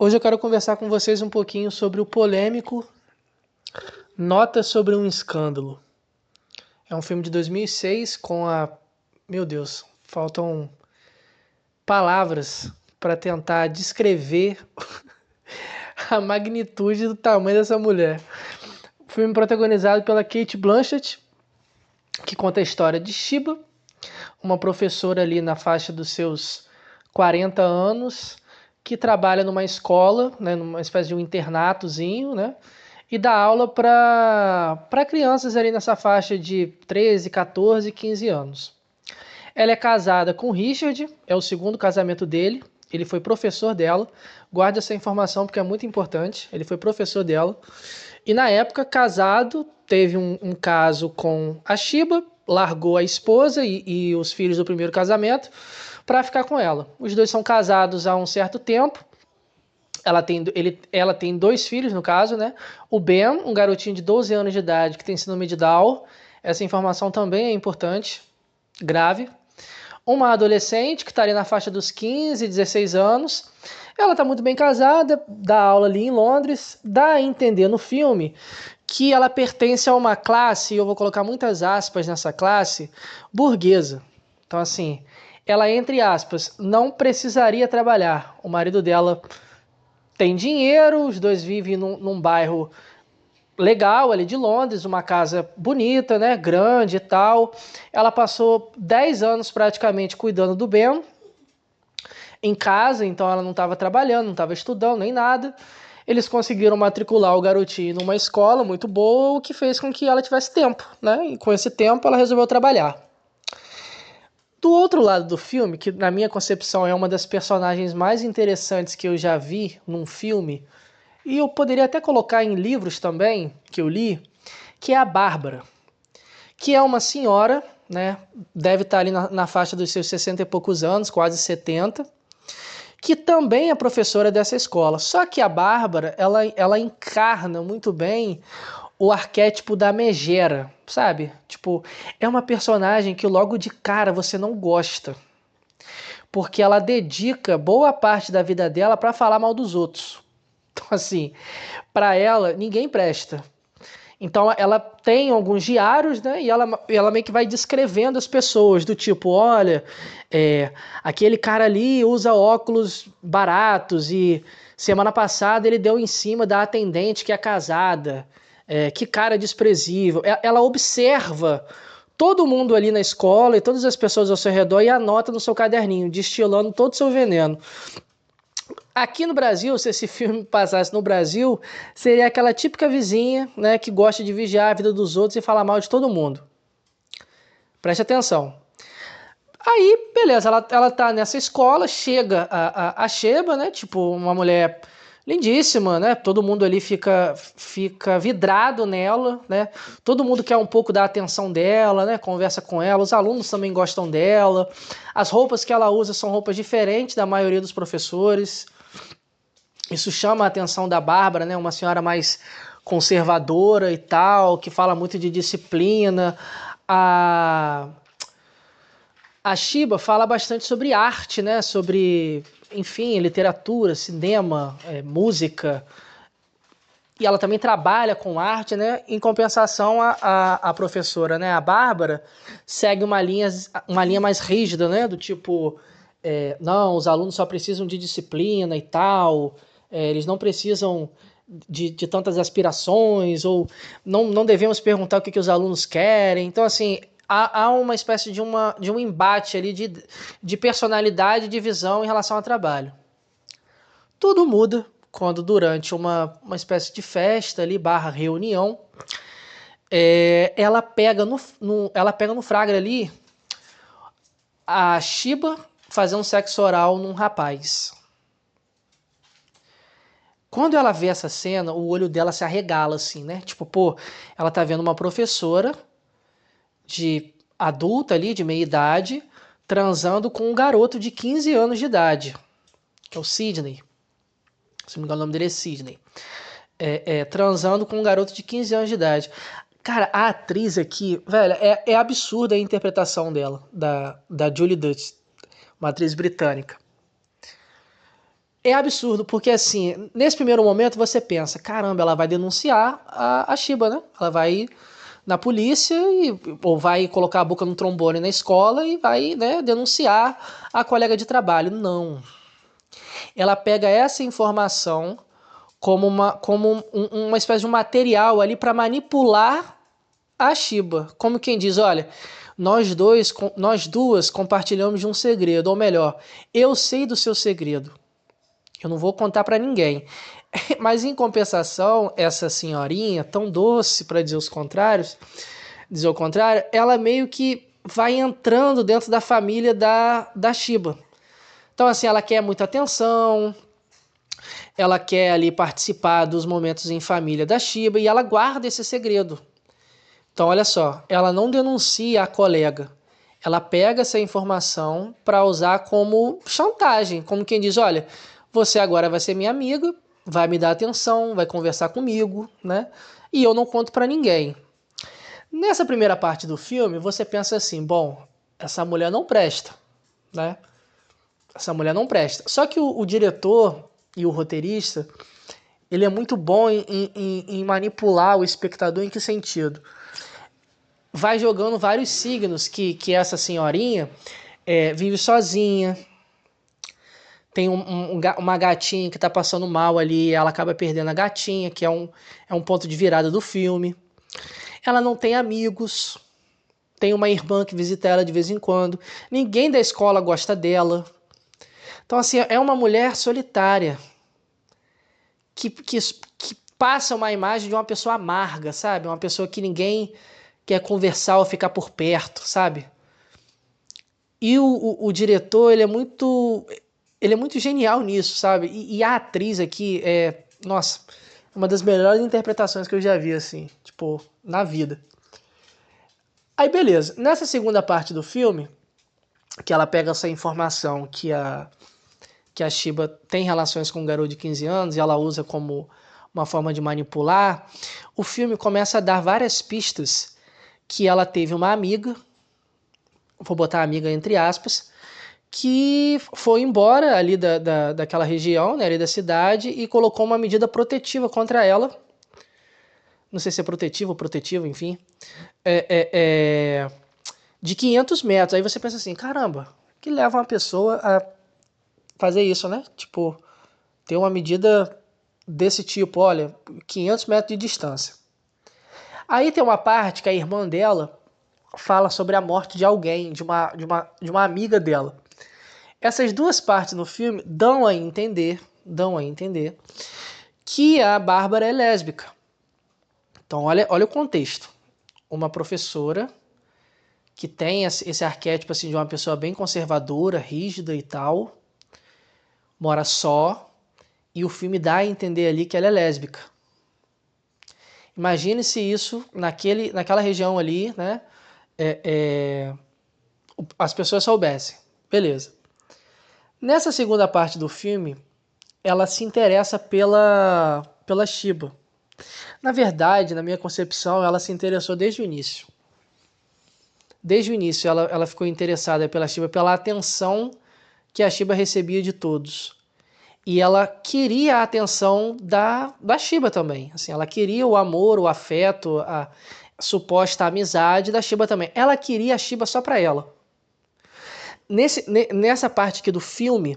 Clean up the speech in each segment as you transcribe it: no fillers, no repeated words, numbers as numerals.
Hoje eu quero conversar com vocês um pouquinho sobre o polêmico Nota sobre um Escândalo. É um filme de 2006 com a... Meu Deus, faltam palavras para tentar descrever a magnitude do tamanho dessa mulher. O filme protagonizado pela Cate Blanchett, que conta a história de Shiba, uma professora ali na faixa dos seus 40 anos, que trabalha numa escola, né, numa espécie de um internatozinho, né, e dá aula para crianças ali nessa faixa de 13, 14, 15 anos. Ela é casada com Richard, é o segundo casamento dele, ele foi professor dela, guarde essa informação porque é muito importante, ele foi professor dela, e na época, casado, teve um caso com a Shiba, largou a esposa e os filhos do primeiro casamento para ficar com ela. Os dois são casados há um certo tempo. Ela tem dois filhos, no caso, né? O Ben, um garotinho de 12 anos de idade que tem síndrome de Down. Essa informação também é importante, grave. Uma adolescente que está ali na faixa dos 15, 16 anos. Ela está muito bem casada, dá aula ali em Londres, dá a entender no filme que ela pertence a uma classe, e eu vou colocar muitas aspas nessa classe, burguesa. Então, assim, ela, entre aspas, não precisaria trabalhar. O marido dela tem dinheiro, os dois vivem num bairro legal ali de Londres, uma casa bonita, né, grande e tal. Ela passou 10 anos praticamente cuidando do Ben em casa, então ela não estava trabalhando, não estava estudando nem nada. Eles conseguiram matricular o garotinho numa escola muito boa, o que fez com que ela tivesse tempo, né? E com esse tempo ela resolveu trabalhar. Do outro lado do filme, que na minha concepção é uma das personagens mais interessantes que eu já vi num filme, e eu poderia até colocar em livros também, que eu li, que é a Bárbara, que é uma senhora, né? Deve estar ali na faixa dos seus 60 e poucos anos, quase 70, que também é professora dessa escola. Só que a Bárbara, ela encarna muito bem o arquétipo da megera, sabe? Tipo, é uma personagem que logo de cara você não gosta, porque ela dedica boa parte da vida dela para falar mal dos outros. Então, assim, para ela, ninguém presta. Então ela tem alguns diários, né? E ela meio que vai descrevendo as pessoas, do tipo, olha, aquele cara ali usa óculos baratos e semana passada ele deu em cima da atendente que é casada. Que cara desprezível. Ela observa todo mundo ali na escola e todas as pessoas ao seu redor e anota no seu caderninho, destilando todo o seu veneno. Aqui no Brasil, se esse filme passasse no Brasil, seria aquela típica vizinha, né, que gosta de vigiar a vida dos outros e falar mal de todo mundo. Preste atenção. Aí, beleza, ela tá nessa escola, chega a Sheba, né, tipo, uma mulher lindíssima, né, todo mundo ali fica vidrado nela, né, todo mundo quer um pouco da atenção dela, né, conversa com ela, os alunos também gostam dela, as roupas que ela usa são roupas diferentes da maioria dos professores. Isso chama a atenção da Bárbara, né? Uma senhora mais conservadora e tal, que fala muito de disciplina. A Shiba fala bastante sobre arte, né? Sobre, enfim, literatura, cinema, música. E ela também trabalha com arte, né? Em compensação, a professora, né? A Bárbara, segue uma linha mais rígida, né? Do tipo, não, os alunos só precisam de disciplina e tal, eles não precisam de tantas aspirações, ou não devemos perguntar o que os alunos querem. Então, assim, há uma espécie de um embate ali de personalidade e de visão em relação ao trabalho. Tudo muda quando durante uma espécie de festa ali, barra reunião, ela pega no flagra ali a Shiba fazendo sexo oral num rapaz. Quando ela vê essa cena, o olho dela se arregala assim, né? Tipo, pô, ela tá vendo uma professora de adulta ali, de meia idade, transando com um garoto de 15 anos de idade, que é o Sidney. Se não me engano, o nome dele é Sidney. Transando com um garoto de 15 anos de idade. Cara, a atriz aqui, velho, é absurda a interpretação dela, da Julie Dutch, uma atriz britânica. É absurdo, porque assim, nesse primeiro momento você pensa, caramba, ela vai denunciar a Shiba, né? Ela vai na polícia ou vai colocar a boca no trombone na escola e vai, né, denunciar a colega de trabalho. Não. Ela pega essa informação como uma espécie de um material ali para manipular a Shiba. Como quem diz, olha, nós duas compartilhamos de um segredo, ou melhor, eu sei do seu segredo. Eu não vou contar para ninguém. Mas em compensação, essa senhorinha, tão doce para dizer o contrário, ela meio que vai entrando dentro da família da Shiba. Então, assim, ela quer muita atenção, ela quer ali participar dos momentos em família da Shiba e ela guarda esse segredo. Então, olha só, ela não denuncia a colega. Ela pega essa informação para usar como chantagem, como quem diz, olha, você agora vai ser minha amiga, vai me dar atenção, vai conversar comigo, né? E eu não conto para ninguém. Nessa primeira parte do filme, você pensa assim, bom, essa mulher não presta, né? Essa mulher não presta. Só que o diretor e o roteirista, ele é muito bom em manipular o espectador. Em que sentido? Vai jogando vários signos que essa senhorinha vive sozinha, tem uma gatinha que tá passando mal ali, ela acaba perdendo a gatinha, que é um ponto de virada do filme. Ela não tem amigos, tem uma irmã que visita ela de vez em quando, ninguém da escola gosta dela. Então, assim, é uma mulher solitária, que passa uma imagem de uma pessoa amarga, sabe? Uma pessoa que ninguém quer conversar ou ficar por perto, sabe? E o diretor, ele é muito genial nisso, sabe? E a atriz aqui nossa, uma das melhores interpretações que eu já vi, assim, tipo, na vida. Aí, beleza. Nessa segunda parte do filme, que ela pega essa informação que a Shiba tem relações com um garoto de 15 anos e ela usa como uma forma de manipular, o filme começa a dar várias pistas que ela teve uma amiga, vou botar amiga entre aspas, que foi embora ali daquela região, né, ali da cidade, e colocou uma medida protetiva contra ela. Não sei se é protetiva ou protetiva, enfim. De 500 metros. Aí você pensa assim, caramba, que leva uma pessoa a fazer isso, né? Tipo, ter uma medida desse tipo, olha, 500 metros de distância. Aí tem uma parte que a irmã dela fala sobre a morte de alguém, de uma amiga dela. Essas duas partes no filme dão a entender que a Bárbara é lésbica. Então, olha o contexto. Uma professora que tem esse arquétipo assim, de uma pessoa bem conservadora, rígida e tal, mora só, e o filme dá a entender ali que ela é lésbica. Imagine se isso naquela região ali, né, as pessoas soubessem. Beleza. Nessa segunda parte do filme, ela se interessa pela Shiba. Na verdade, na minha concepção, ela se interessou desde o início. Desde o início, ela ficou interessada pela Shiba, pela atenção que a Shiba recebia de todos. E ela queria a atenção da Shiba também. Assim, ela queria o amor, o afeto, a suposta amizade da Shiba também. Ela queria a Shiba só para ela. Nessa parte aqui do filme,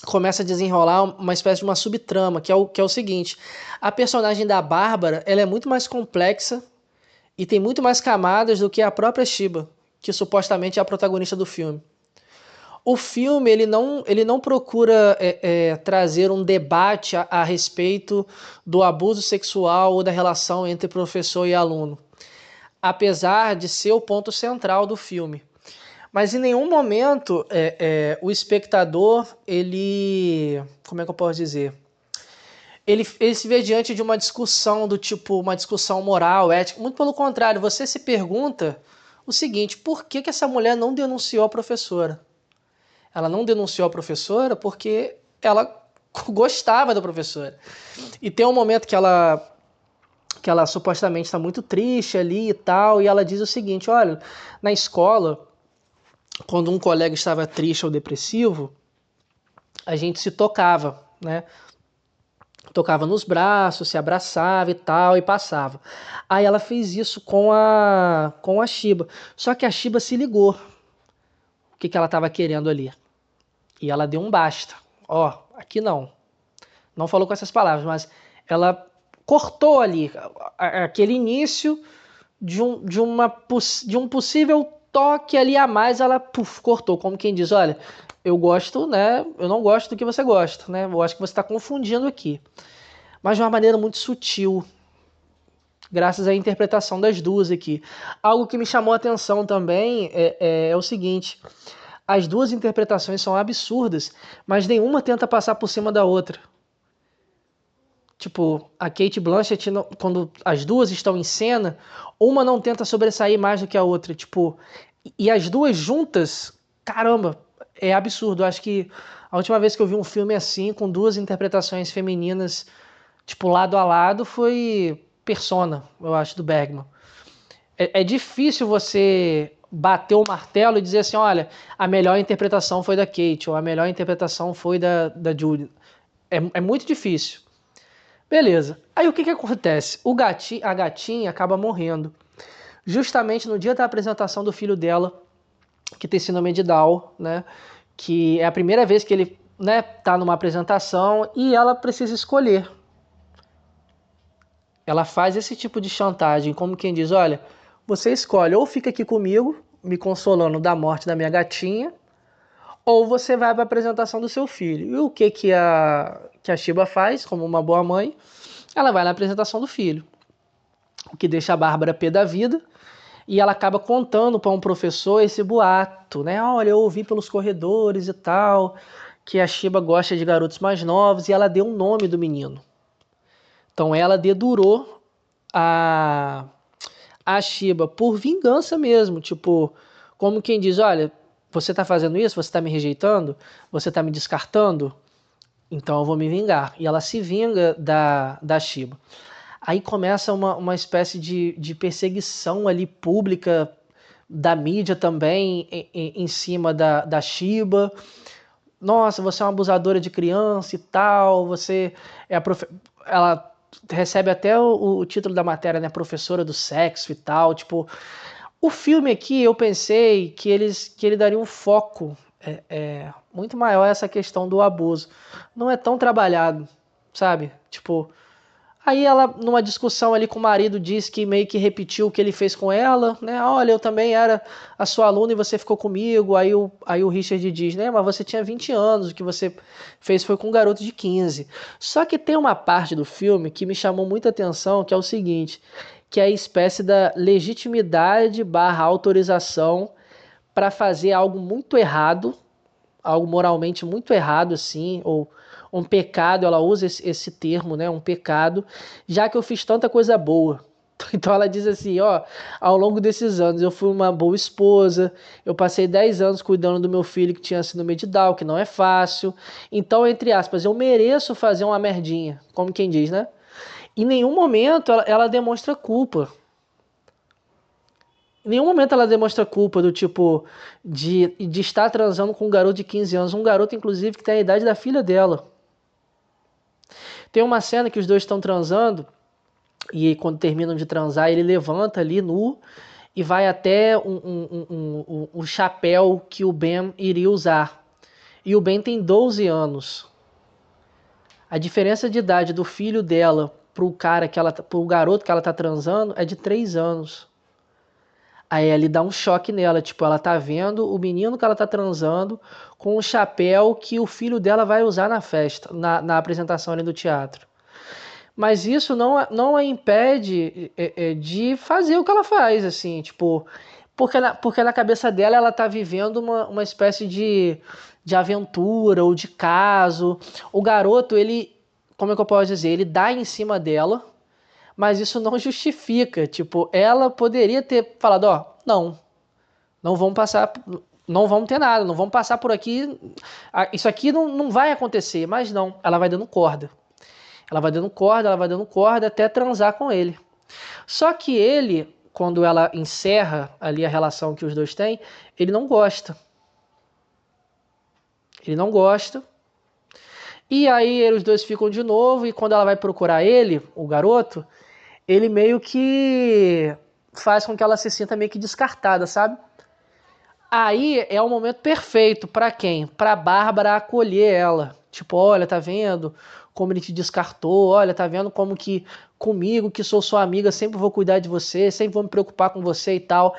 começa a desenrolar uma espécie de uma subtrama, que é o seguinte. A personagem da Bárbara, ela é muito mais complexa e tem muito mais camadas do que a própria Shiba, que supostamente é a protagonista do filme. O filme ele não procura trazer um debate a respeito do abuso sexual ou da relação entre professor e aluno, apesar de ser o ponto central do filme. Mas em nenhum momento o espectador, como é que eu posso dizer? Ele se vê diante de uma discussão do tipo, uma discussão moral, ética. Muito pelo contrário, você se pergunta o seguinte, por que essa mulher não denunciou a professora? Ela não denunciou a professora porque ela gostava da professora. E tem um momento que ela supostamente está muito triste ali e tal, e ela diz o seguinte, olha, na escola, quando um colega estava triste ou depressivo, a gente se tocava, né? Tocava nos braços, se abraçava e tal, e passava. Aí ela fez isso com a Shiba. Só que a Shiba se ligou o que ela estava querendo ali. E ela deu um basta. Ó, aqui não. Não falou com essas palavras, mas ela cortou ali aquele início de um possível toque ali a mais, ela cortou, como quem diz, olha, eu gosto, né? Eu não gosto do que você gosta, né? Eu acho que você está confundindo aqui. Mas de uma maneira muito sutil, graças à interpretação das duas aqui. Algo que me chamou a atenção também é o seguinte: as duas interpretações são absurdas, mas nenhuma tenta passar por cima da outra. Tipo, a Cate Blanchett, quando as duas estão em cena, uma não tenta sobressair mais do que a outra. Tipo, e as duas juntas, caramba, é absurdo. Eu acho que a última vez que eu vi um filme assim, com duas interpretações femininas, tipo, lado a lado, foi Persona, eu acho, do Bergman. É difícil você bater o martelo e dizer assim, olha, a melhor interpretação foi da Kate, ou a melhor interpretação foi da Judy. É muito difícil. Beleza. Aí o que acontece? A gatinha acaba morrendo. Justamente no dia da apresentação do filho dela, que tem síndrome de Down, né? Que é a primeira vez que ele, né, tá numa apresentação e ela precisa escolher. Ela faz esse tipo de chantagem, como quem diz, olha, você escolhe, ou fica aqui comigo, me consolando da morte da minha gatinha, ou você vai para a apresentação do seu filho. E o que a Shiba faz, como uma boa mãe? Ela vai na apresentação do filho, o que deixa a Bárbara pé da vida, e ela acaba contando para um professor esse boato, né? Olha, eu ouvi pelos corredores e tal, que a Shiba gosta de garotos mais novos, e ela deu um nome do menino. Então ela dedurou a Shiba por vingança mesmo, tipo, como quem diz, olha, você tá fazendo isso, você tá me rejeitando, você tá me descartando, então eu vou me vingar. E ela se vinga da Shiba. Aí começa uma espécie de perseguição ali pública da mídia também em cima da Shiba. Nossa, você é uma abusadora de criança e tal, você é ela recebe até o título da matéria, né, professora do sexo e tal, tipo, o filme aqui eu pensei que ele daria um foco muito maior a essa questão do abuso. Não é tão trabalhado, sabe? Tipo, aí ela, numa discussão ali com o marido, diz que meio que repetiu o que ele fez com ela, né? Olha, eu também era a sua aluna e você ficou comigo. Aí o Richard diz, né? Mas você tinha 20 anos, o que você fez foi com um garoto de 15. Só que tem uma parte do filme que me chamou muita atenção, que é o seguinte, que é a espécie da legitimidade barra autorização para fazer algo muito errado, algo moralmente muito errado, assim, ou um pecado, ela usa esse termo, né, um pecado, já que eu fiz tanta coisa boa. Então ela diz assim, ó, ao longo desses anos eu fui uma boa esposa, eu passei 10 anos cuidando do meu filho que tinha síndrome de Down, que não é fácil, então, entre aspas, eu mereço fazer uma merdinha, como quem diz, né? Em nenhum momento ela demonstra culpa. Em nenhum momento ela demonstra culpa do tipo de estar transando com um garoto de 15 anos, um garoto, inclusive, que tem a idade da filha dela. Tem uma cena que os dois estão transando e quando terminam de transar, ele levanta ali nu e vai até um chapéu que o Ben iria usar. E o Ben tem 12 anos. A diferença de idade do filho dela pro garoto que ela tá transando é de 3 anos. Aí ele dá um choque nela, tipo, ela tá vendo o menino que ela tá transando com o chapéu que o filho dela vai usar na festa, na apresentação ali do teatro. Mas isso não a impede de fazer o que ela faz, assim, tipo, porque na cabeça dela ela tá vivendo uma espécie de aventura ou de caso. O garoto, ele, como é que eu posso dizer, ele dá em cima dela, mas isso não justifica, tipo, ela poderia ter falado, ó, não vamos passar, não vamos ter nada, não vamos passar por aqui, isso aqui não vai acontecer, mas não, ela vai dando corda. Ela vai dando corda até transar com ele. Só que ele, quando ela encerra ali a relação que os dois têm, ele não gosta. Ele não gosta. E aí os dois ficam de novo, e quando ela vai procurar ele, o garoto, ele meio que faz com que ela se sinta meio que descartada, sabe? Aí é o momento perfeito pra quem? Pra Bárbara acolher ela. Tipo, olha, tá vendo como ele te descartou? Olha, tá vendo como que comigo, que sou sua amiga, sempre vou cuidar de você, sempre vou me preocupar com você e tal.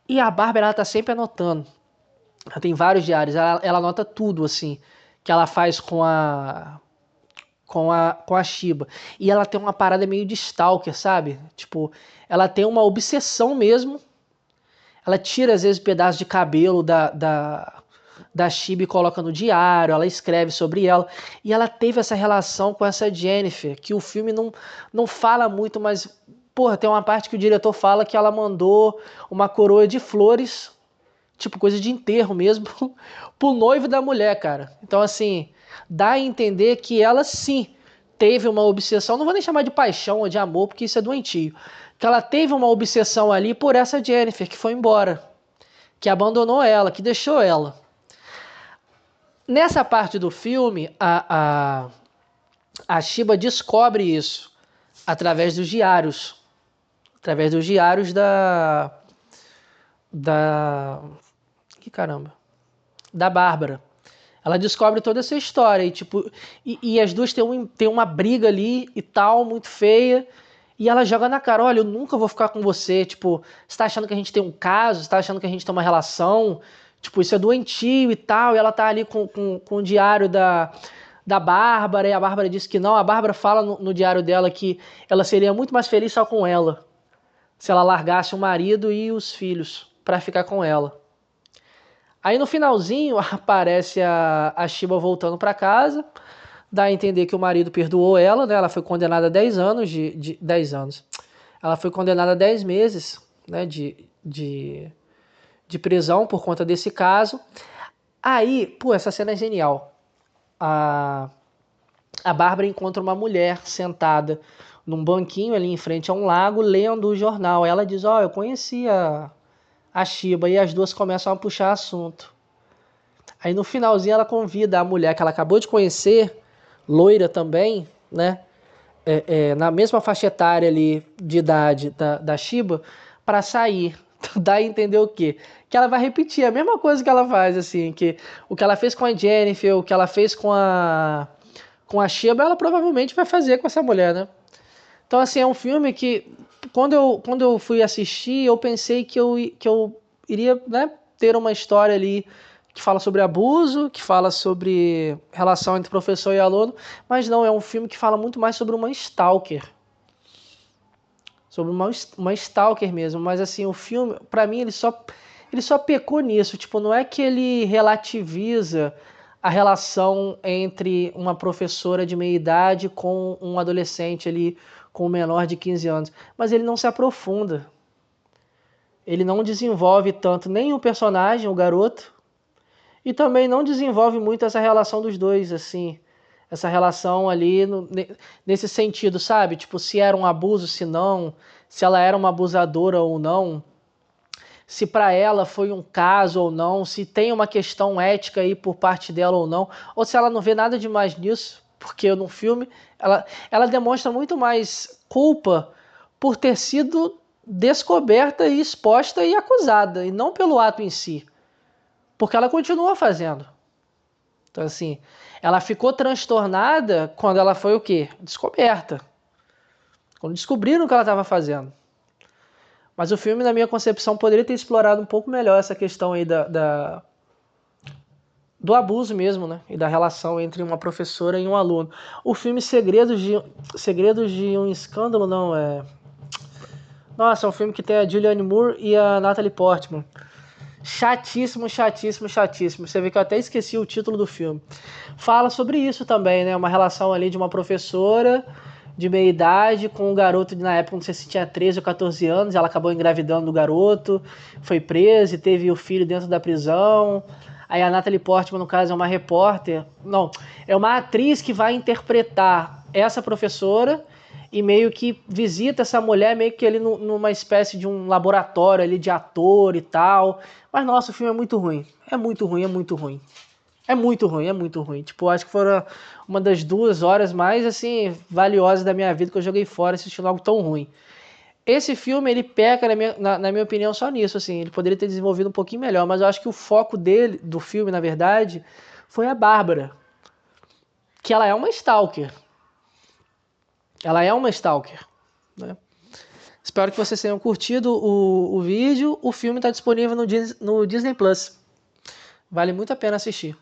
E a Bárbara, ela tá sempre anotando. Ela tem vários diários, ela anota tudo, assim, que ela faz com a Shiba. E ela tem uma parada meio de stalker, sabe? Tipo, ela tem uma obsessão mesmo. Ela tira, às vezes, pedaços de cabelo da Shiba e coloca no diário. Ela escreve sobre ela. E ela teve essa relação com essa Jennifer, que o filme não fala muito, mas, porra, tem uma parte que o diretor fala que ela mandou uma coroa de flores, tipo coisa de enterro mesmo, pro noivo da mulher, cara. Então, assim, dá a entender que ela sim teve uma obsessão, não vou nem chamar de paixão ou de amor, porque isso é doentio, que ela teve uma obsessão ali por essa Jennifer, que foi embora, que abandonou ela, que deixou ela. Nessa parte do filme, a Shiba descobre isso através dos diários da que caramba, da Bárbara. Ela descobre toda essa história e, tipo, e as duas têm uma briga ali e tal, muito feia. E ela joga na cara, olha, eu nunca vou ficar com você. Tipo, você tá achando que a gente tem um caso? Você tá achando que a gente tem uma relação? Tipo, isso é doentio e tal. E ela tá ali com o diário da Bárbara. E a Bárbara diz que não. A Bárbara fala no diário dela que ela seria muito mais feliz só com ela. Se ela largasse o marido e os filhos pra ficar com ela. Aí no finalzinho aparece a Shiba voltando para casa, dá a entender que o marido perdoou ela, né? Ela foi condenada a 10 anos 10 anos. Ela foi condenada a 10 meses, né, de prisão por conta desse caso. Aí, pô, essa cena é genial. A Bárbara encontra uma mulher sentada num banquinho ali em frente a um lago, lendo o jornal. Ela diz, ó, eu conheci a Shiba, e as duas começam a puxar assunto. Aí no finalzinho ela convida a mulher que ela acabou de conhecer, loira também, né? Na mesma faixa etária ali de idade da Shiba, para sair. Dá a entender o quê? Que ela vai repetir a mesma coisa que ela faz, assim, que o que ela fez com a Jennifer, o que ela fez com a Shiba, ela provavelmente vai fazer com essa mulher, né? Então, assim, é um filme que, quando eu fui assistir, eu pensei que eu iria, né, ter uma história ali que fala sobre abuso, que fala sobre relação entre professor e aluno, mas não, é um filme que fala muito mais sobre uma stalker. Sobre uma stalker mesmo. Mas, assim, o filme, pra mim, ele só pecou nisso. Tipo, não é que ele relativiza a relação entre uma professora de meia idade com um adolescente ali, com um menor de 15 anos. Mas ele não se aprofunda. Ele não desenvolve tanto nem o personagem, o garoto, e também não desenvolve muito essa relação dos dois, assim. Essa relação ali, nesse sentido, sabe? Tipo, se era um abuso, se não. Se ela era uma abusadora ou não. Se para ela foi um caso ou não, se tem uma questão ética aí por parte dela ou não, ou se ela não vê nada demais nisso, porque no filme ela demonstra muito mais culpa por ter sido descoberta e exposta e acusada, e não pelo ato em si, porque ela continua fazendo. Então, assim, ela ficou transtornada quando ela foi o quê? Descoberta. Quando descobriram o que ela estava fazendo. Mas o filme, na minha concepção, poderia ter explorado um pouco melhor essa questão aí do abuso mesmo, né? E da relação entre uma professora e um aluno. O filme Segredos de um Escândalo, não, é... Nossa, é um filme que tem a Julianne Moore e a Natalie Portman. Chatíssimo, chatíssimo, chatíssimo. Você vê que eu até esqueci o título do filme. Fala sobre isso também, né? Uma relação ali de uma professora de meia idade com um garoto de, na época, não sei se tinha 13 ou 14 anos, ela acabou engravidando do garoto, foi presa e teve o filho dentro da prisão. Aí a Natalie Portman, no caso, é uma repórter, não, é uma atriz que vai interpretar essa professora e meio que visita essa mulher meio que ali numa espécie de um laboratório ali de ator e tal. Mas, nossa, o filme é muito ruim. É muito ruim, é muito ruim. É muito ruim, é muito ruim. Tipo, acho que foram uma das 2 horas mais, assim, valiosas da minha vida que eu joguei fora assistindo algo tão ruim. Esse filme, ele peca, na minha opinião, só nisso, assim. Ele poderia ter desenvolvido um pouquinho melhor, mas eu acho que o foco dele, do filme, na verdade, foi a Bárbara. Que ela é uma stalker. Ela é uma stalker, né? Espero que vocês tenham curtido o vídeo. O filme está disponível no Disney Plus. Vale muito a pena assistir.